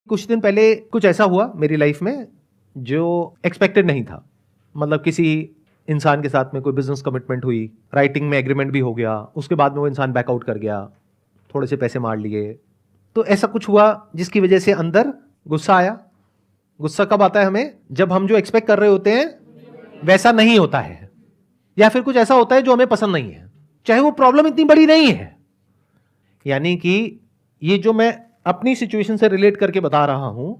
कुछ दिन पहले कुछ ऐसा हुआ मेरी लाइफ में जो एक्सपेक्टेड नहीं था। मतलब किसी इंसान के साथ में कोई बिजनेस कमिटमेंट हुई, राइटिंग में एग्रीमेंट भी हो गया, उसके बाद में वो इंसान बैकआउट कर गया, थोड़े से पैसे मार लिए। तो ऐसा कुछ हुआ जिसकी वजह से अंदर गुस्सा आया। गुस्सा कब आता है हमें? जब हम जो एक्सपेक्ट कर रहे होते हैं वैसा नहीं होता है, या फिर कुछ ऐसा होता है जो हमें पसंद नहीं है, चाहे वो प्रॉब्लम इतनी बड़ी नहीं है। यानी कि ये जो मैं अपनी सिचुएशन से रिलेट करके बता रहा हूं,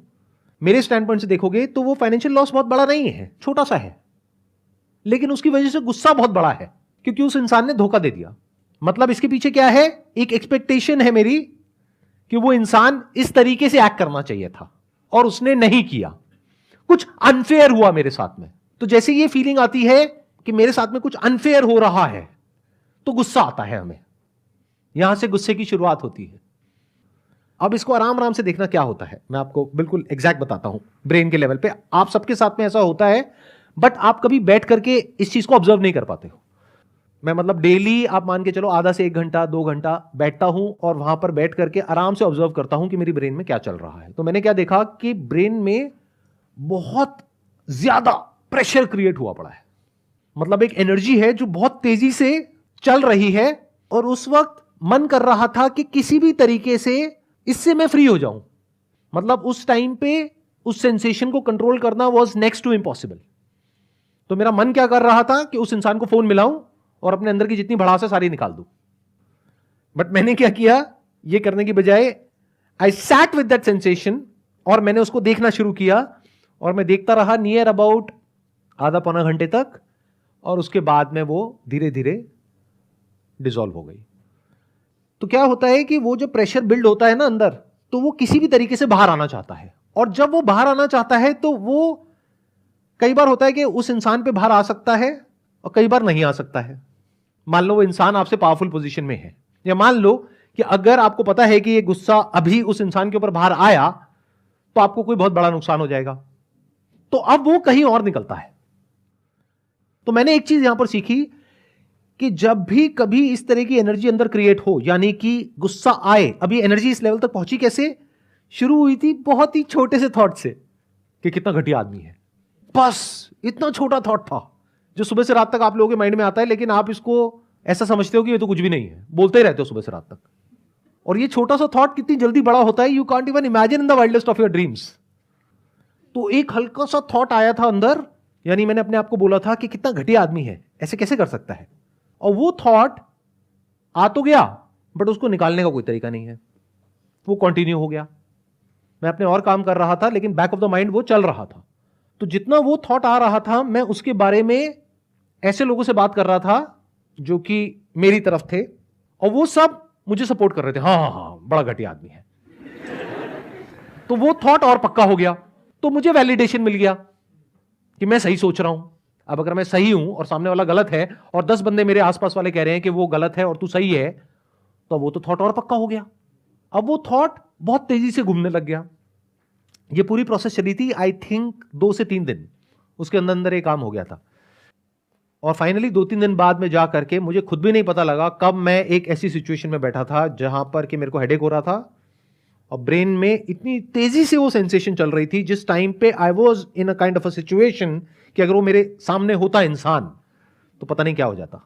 मेरे स्टैंड पॉइंट से देखोगे तो वो फाइनेंशियल लॉस बहुत बड़ा नहीं है, छोटा सा है, लेकिन उसकी वजह से गुस्सा बहुत बड़ा है क्योंकि उस इंसान ने धोखा दे दिया। मतलब इसके पीछे क्या है? एक एक्सपेक्टेशन है मेरी कि वो इंसान इस तरीके से एक्ट करना चाहिए था और उसने नहीं किया, कुछ अनफेयर हुआ मेरे साथ में। तो जैसे ये फीलिंग आती है कि मेरे साथ में कुछ अनफेयर हो रहा है तो गुस्सा आता है हमें। यहां से गुस्से की शुरुआत होती है। अब इसको आराम आराम से देखना क्या होता है, मैं आपको बिल्कुल एग्जैक्ट बताता हूं। ब्रेन के लेवल पे आप सबके साथ में ऐसा होता है, बट आप कभी बैठ करके इस चीज को ऑब्जर्व नहीं कर पाते हो। मैं मतलब डेली आप मान के चलो आधा से 1 घंटा 2 घंटा बैठता हूं और वहां पर बैठ करके आराम से ऑब्जर्व करता हूं कि मेरी ब्रेन में क्या चल रहा है। तो मैंने क्या देखा कि ब्रेन में बहुत ज्यादा प्रेशर क्रिएट हुआ पड़ा है। मतलब एक एनर्जी है जो बहुत तेजी से चल रही है और उस वक्त मन कर रहा था कि किसी भी तरीके से इससे मैं फ्री हो जाऊं। मतलब उस टाइम पे उस सेंसेशन को कंट्रोल करना वाज नेक्स्ट टू इम्पॉसिबल। तो मेरा मन क्या कर रहा था कि उस इंसान को फोन मिलाऊं और अपने अंदर की जितनी भड़ास है सारी निकाल दूं। बट मैंने क्या किया, ये करने की बजाय I sat with that sensation और मैंने उसको देखना शुरू किया और मैं देखता रहा नियर अबाउट आधा पौना घंटे तक, और उसके बाद में वो धीरे धीरे डिसॉल्व हो गई। तो क्या होता है कि वो जो प्रेशर बिल्ड होता है ना अंदर, तो वो किसी भी तरीके से बाहर आना चाहता है, और जब वो बाहर आना चाहता है तो वो कई बार होता है कि उस इंसान पे बाहर आ सकता है और कई बार नहीं आ सकता है। मान लो वो इंसान आपसे पावरफुल पोजीशन में है, या मान लो कि अगर आपको पता है कि ये गुस्सा अभी उस इंसान के ऊपर बाहर आया तो आपको कोई बहुत बड़ा नुकसान हो जाएगा, तो अब वो कहीं और निकलता है। तो मैंने एक चीज यहां पर सीखी कि जब भी कभी इस तरह की एनर्जी अंदर क्रिएट हो, यानी कि गुस्सा आए, अभी एनर्जी इस लेवल तक पहुंची कैसे? शुरू हुई थी बहुत ही छोटे से थॉट से कि कितना घटिया आदमी है। बस इतना छोटा थॉट था जो सुबह से रात तक आप लोगों के माइंड में आता है, लेकिन आप इसको ऐसा समझते हो कि ये तो कुछ भी नहीं है, बोलते ही रहते हो सुबह से रात तक। और ये छोटा सा थॉट कितनी जल्दी बड़ा होता है, you can't even imagine in the wildest of your dreams. तो एक हल्का सा थॉट आया था अंदर, यानी मैंने अपने आप को बोला था कि कितना घटिया आदमी है, ऐसे कैसे कर सकता है। और वो थॉट आ तो गया, बट उसको निकालने का कोई तरीका नहीं है, वो कंटिन्यू हो गया। मैं अपने और काम कर रहा था, लेकिन बैक ऑफ द माइंड वो चल रहा था। तो जितना वो थॉट आ रहा था, मैं उसके बारे में ऐसे लोगों से बात कर रहा था जो कि मेरी तरफ थे, और वो सब मुझे सपोर्ट कर रहे थे, हाँ हाँ हाँ बड़ा घटिया आदमी है। तो वो थॉट और पक्का हो गया, तो मुझे वैलिडेशन मिल गया कि मैं सही सोच रहा हूं। अब अगर मैं सही हूं और सामने वाला गलत है, और 10 बंदे मेरे आसपास वाले कह रहे हैं कि वो गलत है और तू सही है, तो वो तो थॉट और पक्का हो गया। अब वो थॉट बहुत तेजी से घूमने लग गया। ये पूरी प्रोसेस चली थी आई थिंक 2 से 3 दिन, उसके अंदर अंदर ये काम हो गया था। और फाइनली 2-3 दिन बाद में जा करके मुझे खुद भी नहीं पता लगा कब मैं एक ऐसी सिचुएशन में बैठा था जहां पर कि मेरे को हेडेक हो रहा था और ब्रेन में इतनी तेजी से वो सेंसेशन चल रही थी, जिस टाइम पे I was in a kind of a situation कि अगर वो मेरे सामने होता इंसान तो पता नहीं क्या हो जाता।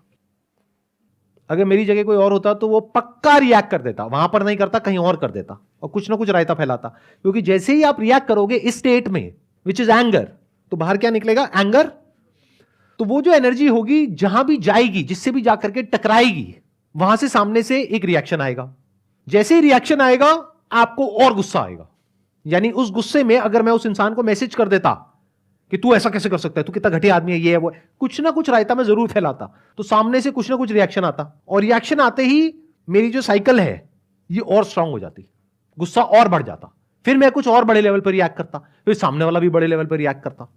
अगर मेरी जगह कोई और होता तो वो पक्का रिएक्ट कर देता, वहां पर नहीं करता कहीं और कर देता और कुछ ना कुछ रायता फैलाता। क्योंकि जैसे ही आप रिएक्ट करोगे इस स्टेट में, विच इज एंगर, तो बाहर क्या निकलेगा? एंगर। तो वो जो एनर्जी होगी जहां भी जाएगी, जिससे भी जाकर के टकराएगी, वहां से सामने से एक रिएक्शन आएगा। जैसे ही रिएक्शन आएगा आपको और गुस्सा आएगा। यानी उस गुस्से में अगर मैं उस इंसान को मैसेज कर देता कि तू ऐसा कैसे कर सकता है, तू कितना घटिया आदमी है, ये है वो है, कुछ ना कुछ रायता मैं जरूर फैलाता, तो सामने से कुछ ना कुछ रिएक्शन आता, और रिएक्शन आते ही मेरी जो साइकिल है ये और स्ट्रांग हो जाती, गुस्सा और बढ़ जाता, फिर मैं कुछ और बड़े लेवल पर रिएक्ट करता, फिर सामने वाला भी बड़े लेवल पर रिएक्ट करता।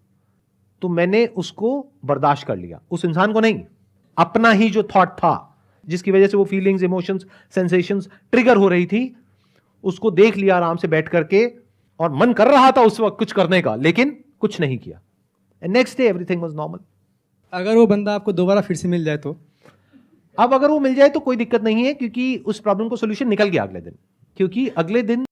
तो मैंने उसको बर्दाश्त कर लिया, उस इंसान को नहीं, अपना ही जो थॉट था जिसकी वजह से वो फीलिंग्स, इमोशंस, सेंसेशंस ट्रिगर हो रही थी, उसको देख लिया आराम से बैठ करके। और मन कर रहा था उस वक्त कुछ करने का, लेकिन कुछ नहीं किया। Next day everything was normal. अगर वो बंदा आपको दोबारा फिर से मिल जाए तो? अब अगर वो मिल जाए तो कोई दिक्कत नहीं है, क्योंकि उस प्रॉब्लम को सोल्यूशन निकल गया अगले दिन, क्योंकि अगले दिन